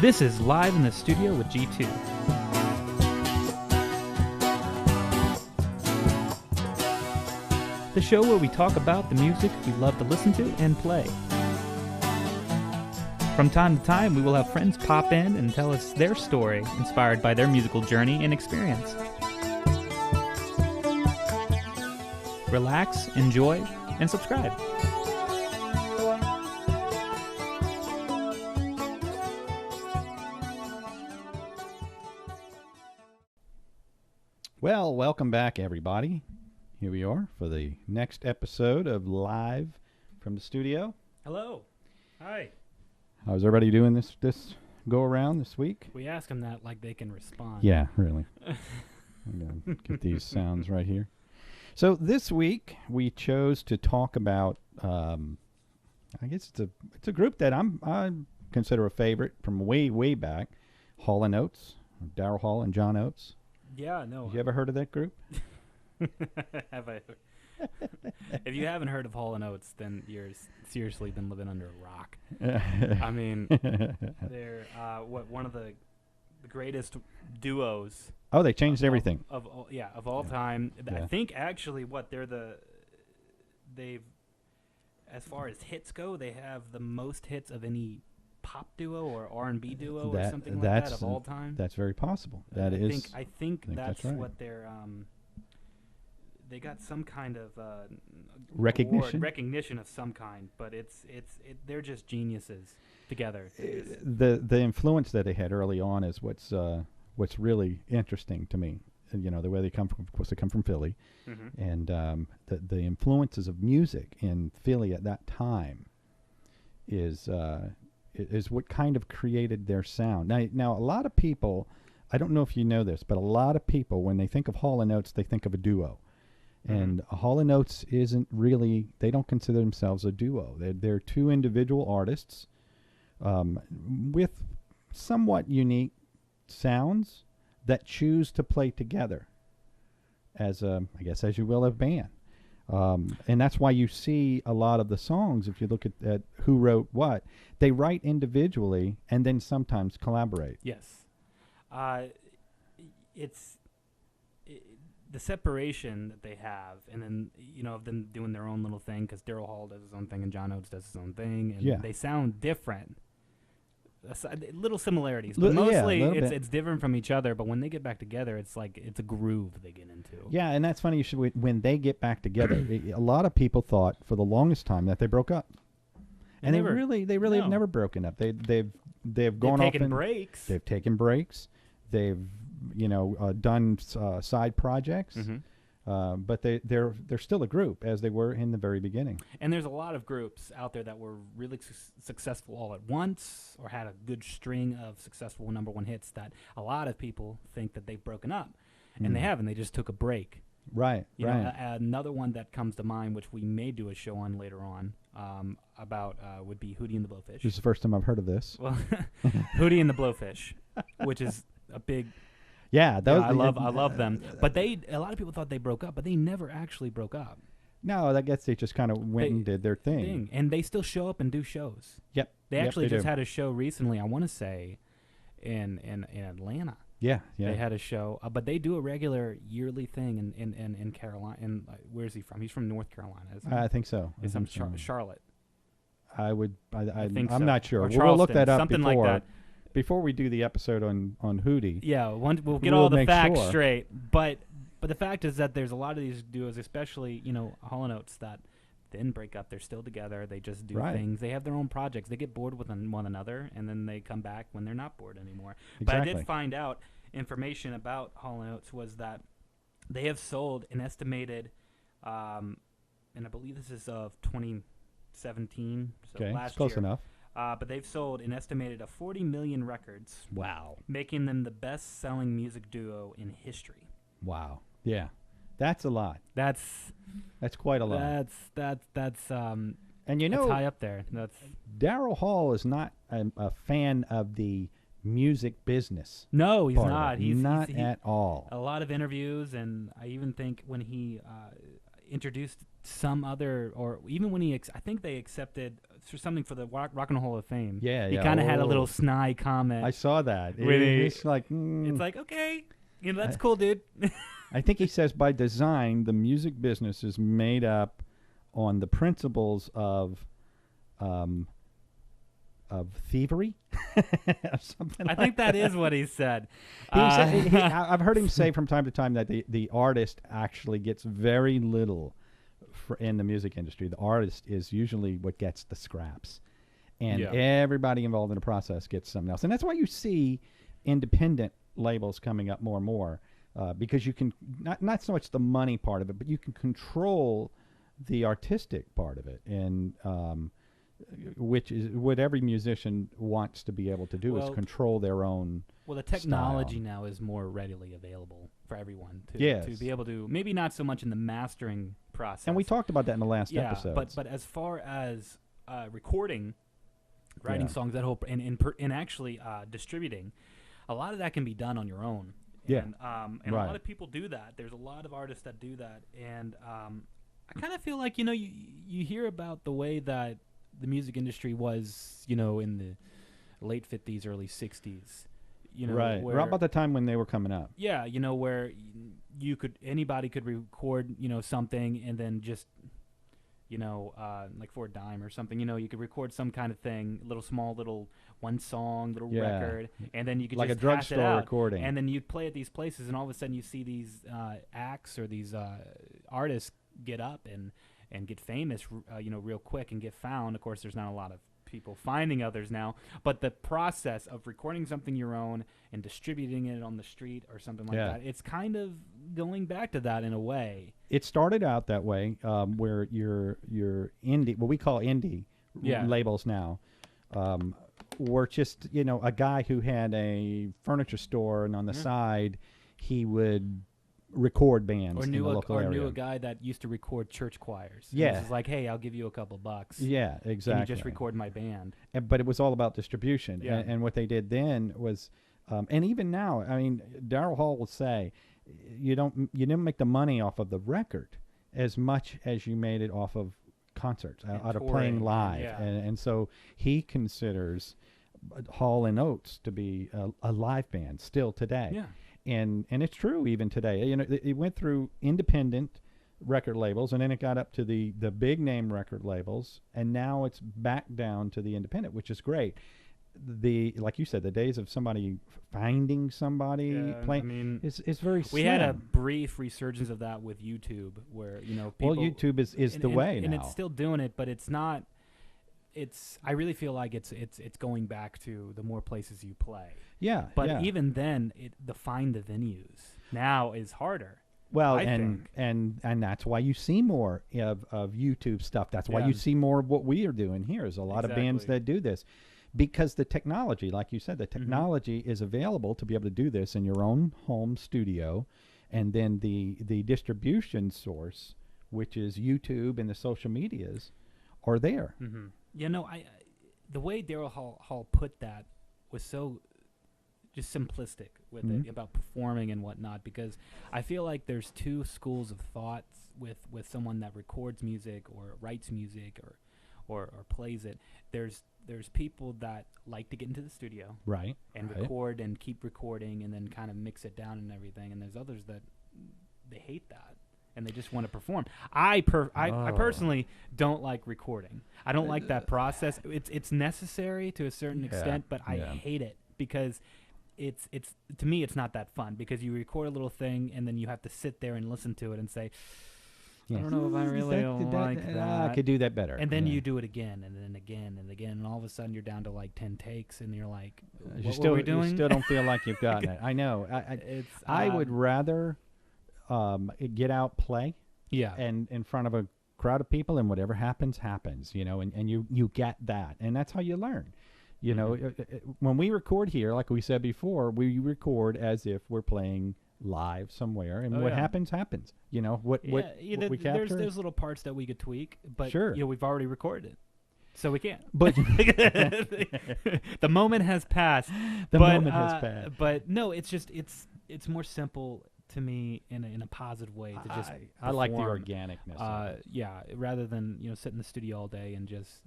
This is Live in the Studio with G2. The show where we talk about the music we love to listen to and play. From time to time, we will have friends pop in and tell us their story, inspired by their musical journey and experience. Relax, enjoy, and subscribe. Well, welcome back, everybody. Here we are for the next episode of Live from the Studio. Hello. Hi. How's everybody doing this go around this week? We ask them that like they can respond. Yeah, really. I'm gonna get these sounds right here. So this week we chose to talk about. I guess it's a group that I consider a favorite from way back. Hall Oats, Daryl Hall and John Oates. Yeah, no. Have you ever heard of that group? Have I? If you haven't heard of Hall Oats, then you're seriously been living under a rock. I mean, they're one of the greatest duos. Oh, they changed everything. Of all time. Yeah. I think actually they've as far as hits go, they have the most hits of any pop duo or R&B duo or something like that of all time. That's very possible. I think that's right. what they're they got some kind of recognition of some kind, but they're just geniuses together. The influence that they had early on is what's really interesting to me. You know, the way they come from. Of course, they come from Philly, and the influences of music in Philly at that time is what kind of created their sound. Now, a lot of people, I don't know if you know this, but a lot of people, when they think of Hall & Oates, they think of a duo. And Hall & Oates isn't really, they don't consider themselves a duo. They're two individual artists with somewhat unique sounds that choose to play together as as you will, a band. And that's why you see a lot of the songs, if you look at who wrote what, they write individually and then sometimes collaborate. Yes. It's the separation that they have, and then, of them doing their own little thing, because Daryl Hall does his own thing and John Oates does his own thing, and they sound different. Little similarities, but mostly it's different from each other. But when they get back together, it's like it's a groove they get into. Yeah, and that's funny. When they get back together, a lot of people thought for the longest time that they broke up, and they really have never broken up. They've gone off and breaks. They've taken breaks. They've done side projects. But they're still a group, as they were in the very beginning. And there's a lot of groups out there that were really successful all at once, or had a good string of successful number one hits that a lot of people think that they've broken up. And they haven't. They just took a break. Right, you know, another one that comes to mind, which we may do a show on later on, about would be Hootie and the Blowfish. This is the first time I've heard of this. Well, Hootie and the Blowfish, which is a big... Yeah, I love them. But a lot of people thought they broke up, but they never actually broke up. No, I guess they just kind of went and did their thing. And they still show up and do shows. Yep. They actually just had a show recently, I want to say, in Atlanta. Yeah. They had a show, but they do a regular yearly thing in Carolina. Where's he from? He's from North Carolina, isn't he? I think so. He's from Charlotte. I think so. I'm not sure. We'll look that up something before. Like that. Before we do the episode on Hootie. Yeah, we'll get all the facts straight. But the fact is that there's a lot of these duos, especially, Hall & Oates, that didn't break up. They're still together. They just do things. They have their own projects. They get bored with one another, and then they come back when they're not bored anymore. Exactly. But I did find out information about Hall & Oates was that they have sold an estimated, and I believe this is of 2017, so last year. Close enough. But they've sold an estimated of 40 million records. Wow. Making them the best-selling music duo in history. Wow. Yeah. That's a lot. That's quite a lot. That's and that's high up there. Daryl Hall is not a fan of the music business. No, he's not. He's at all. A lot of interviews, and I even think when he introduced some other, or even when I think they accepted for something for the Rock and Roll Hall of Fame. Yeah, he kind of had a little snide comment. I saw that. It's like it's like, okay, that's cool, dude. I think he says by design the music business is made up on the principles of thievery. Something. I think that is what he said. I've heard him say from time to time that the artist actually gets very little in the music industry. The artist is usually what gets the scraps, and everybody involved in the process gets something else. And that's why you see independent labels coming up more and more, because you can not so much the money part of it, but you can control the artistic part of it, and which is what every musician wants to be able to do, is control their own. Well, the technology now is more readily available for everyone to be able to, maybe not so much in the mastering process. And we talked about that in the last episode. But as far as recording, writing songs, that whole and actually distributing, a lot of that can be done on your own. And a lot of people do that. There's a lot of artists that do that, and I kind of feel like you hear about the way that the music industry was, in the late 50s, early 60s. Right about the time when they were coming up. Yeah, where anybody could record, something, and then just, like for a dime or something, you could record some kind of thing, little one song, little record, and then you could like just a drugstore recording, and then you'd play at these places, and all of a sudden you see these acts or these artists get up and get famous, real quick, and get found. Of course, there's not a lot of people finding others now, but the process of recording something your own and distributing it on the street or something like that, it's kind of going back to that in a way. It started out that way, where your indie, what we call indie labels now, were just a guy who had a furniture store, and on the side he would record bands in the local area. Or knew a guy that used to record church choirs. Yeah. It's like, hey, I'll give you a couple bucks. Yeah, exactly. Can you just record my band? But it was all about distribution. Yeah. And what they did then was, and even now, I mean, Daryl Hall will say, you didn't make the money off of the record as much as you made it off of concerts, out of playing live. Yeah. And so he considers Hall and Oates to be a live band still today. Yeah. And it's true even today. It went through independent record labels, and then it got up to the big name record labels, and now it's back down to the independent, which is great. Like you said, the days of somebody finding somebody playing is very slim. We had a brief resurgence of that with YouTube, where people, YouTube is the way now, and it's still doing it, but it's not. I really feel like it's going back to the more places you play. Yeah, but even then, the find the venues now is harder. Well, and that's why you see more of YouTube stuff. That's why you see more of what we are doing here. There's a lot of bands that do this, because the technology, like you said, the technology is available to be able to do this in your own home studio, and then the distribution source, which is YouTube and the social medias, are there. Mm-hmm. The way Daryl Hall put that was so just simplistic with it about performing and whatnot, because I feel like there's two schools of thoughts with someone that records music or writes music or plays it. There's people that like to get into the studio, and record and keep recording and then kind of mix it down and everything, and there's others that they hate that and they just want to perform. I personally don't like recording. I don't like that process. It's necessary to a certain extent, but I hate it, because it's to me it's not that fun, because you record a little thing and then you have to sit there and listen to it and say, I don't know if I really like that. I could do that better. And then you do it again and then again and again, and all of a sudden you're down to like 10 takes, and you're like, what were we doing? You still don't feel like you've gotten it. I know. I would rather get out, play, and in front of a crowd of people, and whatever happens, and you get that, and that's how you learn. When we record here, like we said before, we record as if we're playing live somewhere, and what happens. What we capture. There's little parts that we could tweak, but we've already recorded it, so we can't. But the moment has passed. The moment has passed. But no, it's just it's more simple to me in a positive way to just I like the perform, organicness of it. yeah, rather than sit in the studio all day and just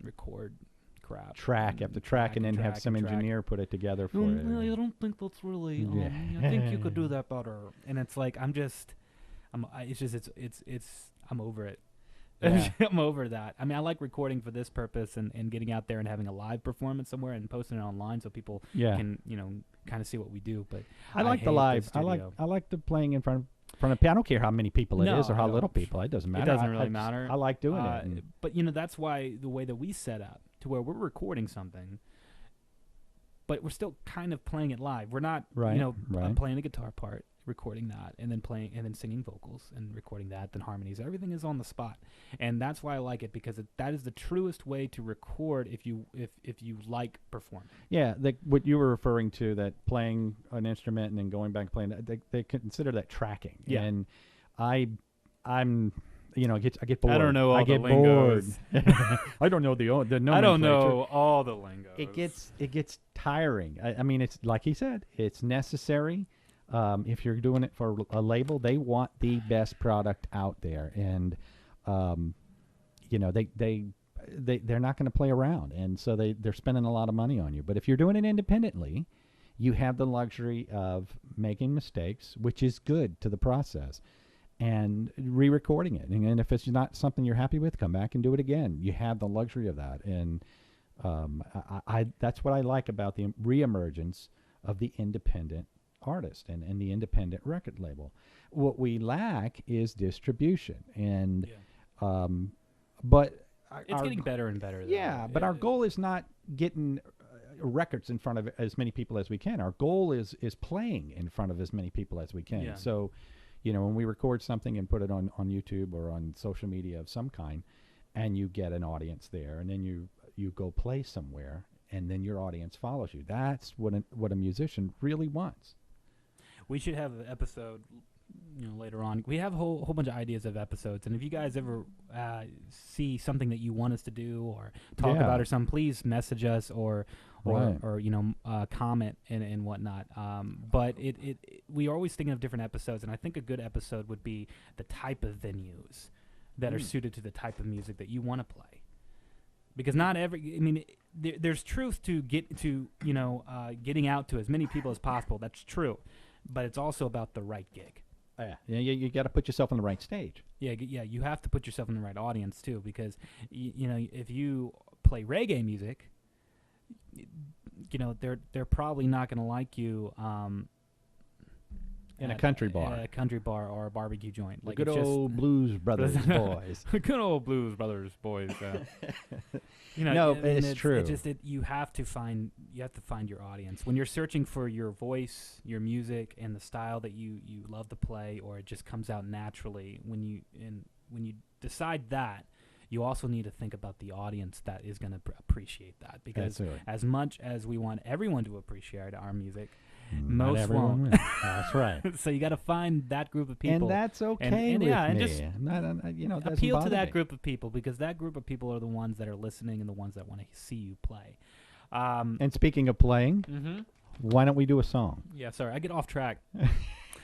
record crap, track after track, and then have some engineer put it together for it. I don't think that's really. I think you could do that better. And it's like I'm over it. Yeah. I'm over that. I mean, I like recording for this purpose and getting out there and having a live performance somewhere and posting it online so people can kind of see what we do. But I like the live. I like the playing in front of. I don't care how many people it is or how little people. It doesn't matter. It doesn't really matter. I like doing it. But that's why the way that we set up to where we're recording something, but we're still kind of playing it live. We're not, I'm playing the guitar part, recording that, and then singing vocals and recording that, then harmonies. Everything is on the spot, and that's why I like it, because that is the truest way to record if you like performing. Yeah, what you were referring to, that playing an instrument and then going back and playing, they consider that tracking. Yeah, and I'm. I get bored. I don't know all the lingos. I don't know the nomenclature. I don't know all the lingo. It gets tiring. I mean, it's like he said, it's necessary. If you're doing it for a label, they want the best product out there, and they're not going to play around, and so they're spending a lot of money on you. But if you're doing it independently, you have the luxury of making mistakes, which is good to the process, and re-recording it. And if it's not something you're happy with, come back and do it again. You have the luxury of that. And that's what I like about the re-emergence of the independent artist and the independent record label. What we lack is distribution. And but it's getting better and better. Yeah, but our goal is not getting records in front of as many people as we can. Our goal is playing in front of as many people as we can. Yeah. So when we record something and put it on YouTube or on social media of some kind, and you get an audience there, and then you go play somewhere, and then your audience follows you. That's what a musician really wants. We should have an episode, later on. We have a whole bunch of ideas of episodes, and if you guys ever see something that you want us to do or talk about or something, please message us or comment and whatnot. But we are always thinking of different episodes, and I think a good episode would be the type of venues that are suited to the type of music that you want to play. Because there's truth to getting out to as many people as possible. That's true, but it's also about the right gig. Yeah, you got to put yourself on the right stage. Yeah, you have to put yourself in the right audience too, because if you play reggae music, they're probably not going to like you in a country bar, or a barbecue joint. Like good old Blues Brothers boys. Good old Blues Brothers boys. No, it's true. It's just you have to find your audience when you're searching for your voice, your music, and the style that you love to play, or it just comes out naturally. When you decide that, you also need to think about the audience that is going to appreciate that, because as much as we want everyone to appreciate our music, most won't. That's right. So you got to find that group of people, and that's okay. And just appeal to that group of people, because that group of people are the ones that are listening and the ones that want to see you play. And speaking of playing, why don't we do a song? Yeah, sorry, I get off track.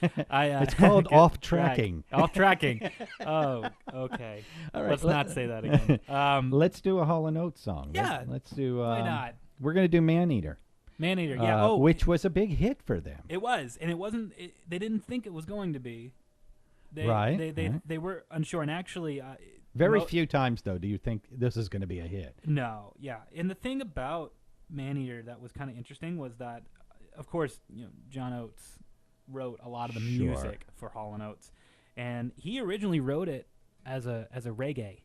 It's called off tracking. Off tracking. Oh, okay. All right, let's not say that again. Let's do a Hall Oats song. Yeah, let's do. Why not? We're gonna do Maneater. Maneater, yeah. Which was a big hit for them. It was, and it wasn't. They didn't think it was going to be. They were unsure, and actually, very few times though do you think this is going to be a hit. No, yeah. And the thing about Maneater that was kind of interesting was that, of course, John Oates wrote a lot of the music for Hall Oats, and he originally wrote it as a reggae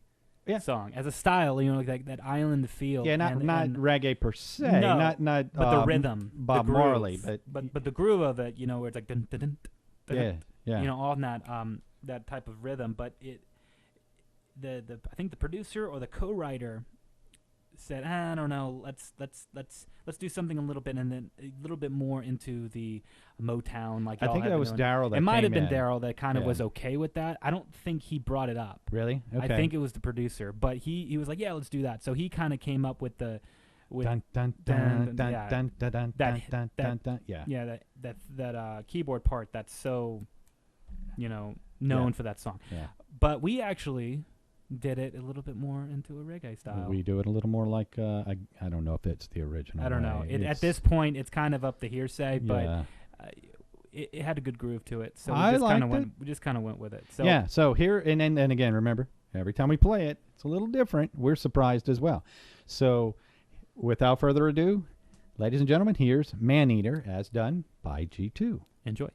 song, as a style, like that island feel. Yeah, not reggae per se, no, not but the rhythm, Bob the Marley, but the groove of it, where it's like dun, dun, dun, dun, yeah, all that type of rhythm. But I think the producer or the co-writer said, I don't know, let's do something a little bit, and then a little bit more into the Motown. Like I think that was Daryl. It might have been Daryl that kind of was okay with that. I don't think he brought it up. Really? Okay. I think it was the producer, but he was like, yeah, let's do that. So he kind of came up with the with dun dun dun dun dun dun dun dun dun dun. Yeah. That keyboard part that's so, known for that song. Yeah. But we actually did it a little bit more into a reggae style. We do it a little more like I don't know if it's the original. I don't know. At this point, it's kind of up to hearsay, but it had a good groove to it. So we just kind of went with it. So yeah. So here and again, remember, every time we play it, it's a little different. We're surprised as well. So without further ado, ladies and gentlemen, here's Maneater as done by G2. Enjoy.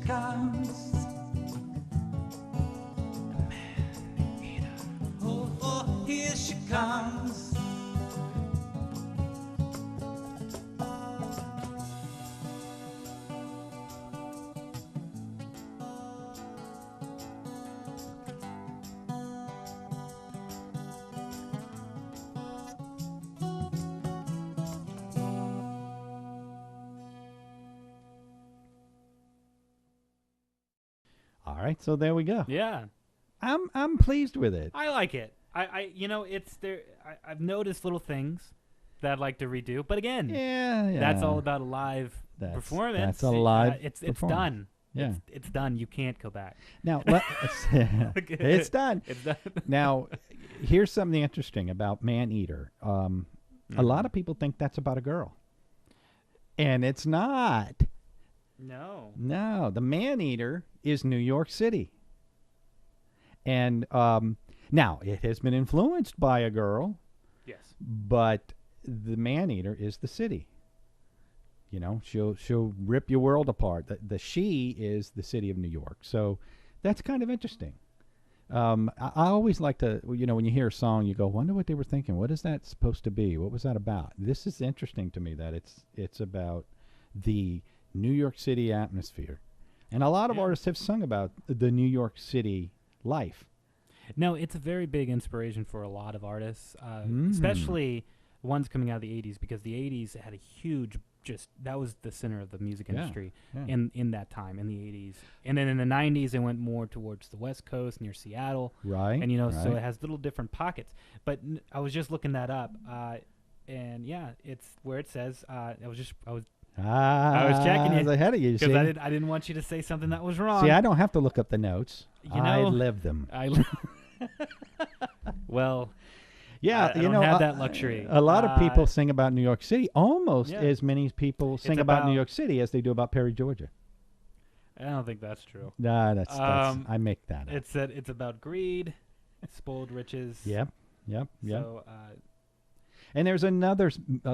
comes. Maneater. Oh, oh, here she comes. All right, so there we go. Yeah. I'm pleased with it. I like it. It's there. I've noticed little things that I'd like to redo, but again, Yeah. that's all about a live That's performance. a live It's performance. done. Yeah. It's done. You can't go back. Now, it's done. It's done. Now, here's something interesting about Maneater. A lot of people think that's about a girl, and it's not. No. No, the Maneater is New York City. And now, it has been influenced by a girl. Yes. But the Maneater is the city. You know, she'll rip your world apart. The she is the city of New York. So that's kind of interesting. I always like to, when you hear a song, you go, wonder what they were thinking. What is that supposed to be? What was that about? This is interesting to me that it's about the New York City atmosphere. And a lot of artists have sung about the New York City life. No, it's a very big inspiration for a lot of artists, especially ones coming out of the 80s, because the 80s had a huge, that was the center of the music industry in that time, in the 80s. And then in the 90s, it went more towards the West Coast, near Seattle. Right. And, so it has little different pockets. But I was just looking that up, and, it's where it says, I was checking it. I was ahead of you, because I didn't want you to say something that was wrong. See, I don't have to look up the notes. I live them. Well, yeah, I don't have that luxury. A lot of people sing about New York City, almost as many people sing about New York City as they do about Perry, Georgia. I don't think that's true. Nah, that's I make that up. It's about greed, spoiled riches. Yep. So, and there's another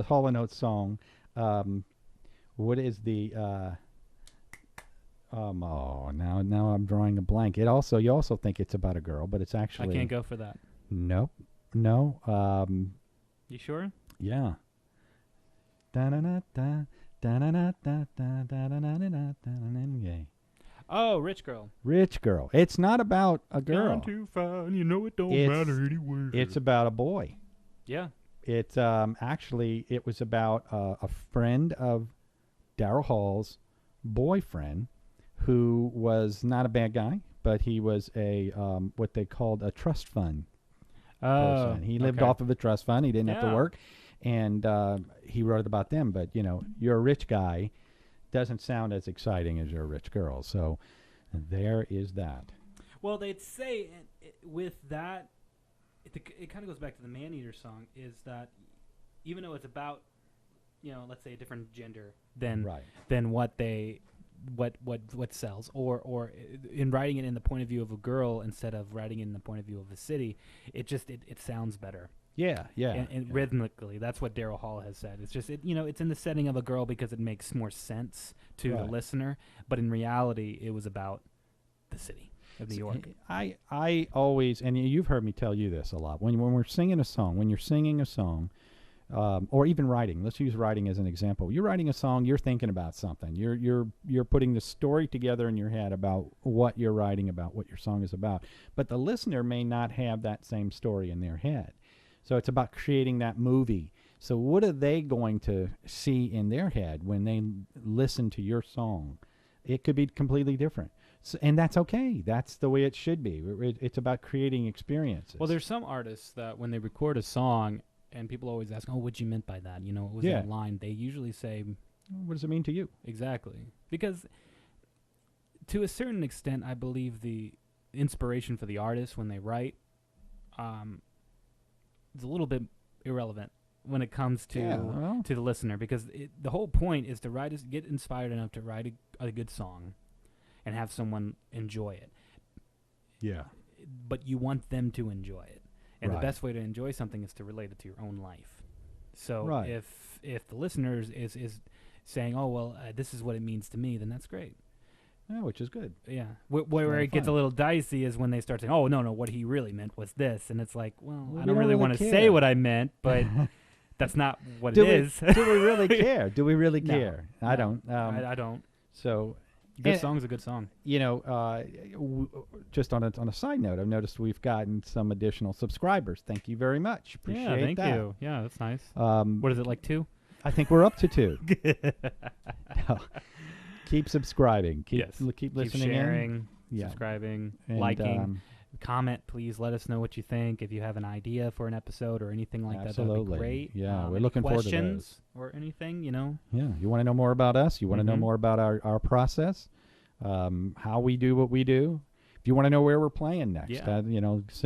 Hall Oats song. What is the? Now I'm drawing a blank. You also think it's about a girl, but it's actually. I can't go for that. Nope. No. You sure? Yeah. Oh, Rich Girl. Rich Girl. It's not about a girl. Gone too far, and you know it don't matter anyway. It's about a boy. Yeah. It's actually it was about a friend of Daryl Hall's boyfriend, who was not a bad guy, but he was a what they called a trust fund person. He lived off of a trust fund. He didn't have to work, and he wrote about them. But you're a rich guy, doesn't sound as exciting as you're a rich girl. So there is that. Well, they'd say with that, it kind of goes back to the Maneater song, is that even though it's about, let's say a different gender than what sells, or in writing it in the point of view of a girl instead of writing it in the point of view of a city, it sounds better. Yeah. And rhythmically, that's what Daryl Hall has said. It's just it's in the setting of a girl because it makes more sense to the listener, but in reality, it was about the city of New York. I always, and you've heard me tell you this a lot, when we're singing a song, when you're singing a song, or even writing. Let's use writing as an example. You're writing a song. You're thinking about something. You're putting the story together in your head about what you're writing about, what your song is about. But the listener may not have that same story in their head. So it's about creating that movie. So what are they going to see in their head when they listen to your song? It could be completely different. So, and that's okay. That's the way it should be. It's about creating experiences. Well, there's some artists that when they record a song, and people always ask, "Oh, what you meant by that?" What was that line? They usually say, "What does it mean to you?" Exactly, because to a certain extent, I believe the inspiration for the artist when they write, is a little bit irrelevant when it comes to the listener, because the whole point is to get inspired enough to write a good song, and have someone enjoy it. Yeah, but you want them to enjoy it. And the best way to enjoy something is to relate it to your own life. So if the listener is saying, "Oh well, this is what it means to me," then that's great. which is good. Yeah, where it gets a little dicey is when they start saying, "Oh no, what he really meant was this," and it's like, well I don't really want to say what I meant, but that's not what it is. Do we really care? Do we really care? No, I don't. I don't. So, good song's a good song. You know, just on a side note, I've noticed we've gotten some additional subscribers. Thank you very much. Appreciate that. Yeah, thank you. Yeah, that's nice. What is it, like 2? I think we're up to 2. No. Keep subscribing. Keep listening. Keep sharing, subscribing, and, liking. Comment, please. Let us know what you think. If you have an idea for an episode or anything like that, that would be great. Yeah, we're looking forward to those. Questions or anything, Yeah, you want to know more about us? You want to know more about our process, how we do what we do? If you want to know where we're playing next,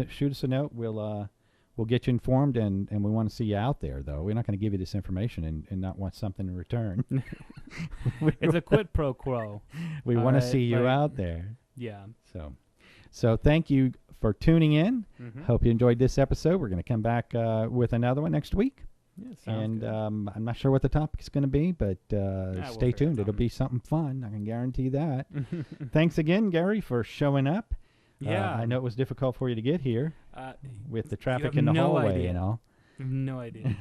shoot us a note. We'll get you informed, and we want to see you out there, though. We're not going to give you this information and not want something in return. It's a quid pro quo. We want to see you out there. Yeah. So thank you for tuning in. Hope you enjoyed this episode. We're going to come back with another one next week. Yeah, sounds good. I'm not sure what the topic is going to be, but stay tuned. It'll be something fun. I can guarantee that. Thanks again, Gary, for showing up. Yeah. I know it was difficult for you to get here with the traffic in the hallway and all. I have no idea.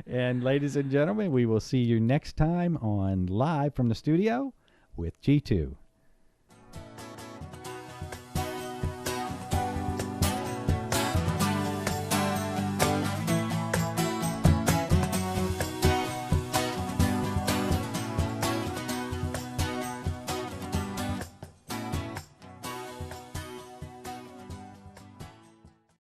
And ladies and gentlemen, we will see you next time on Live from the Studio with G2.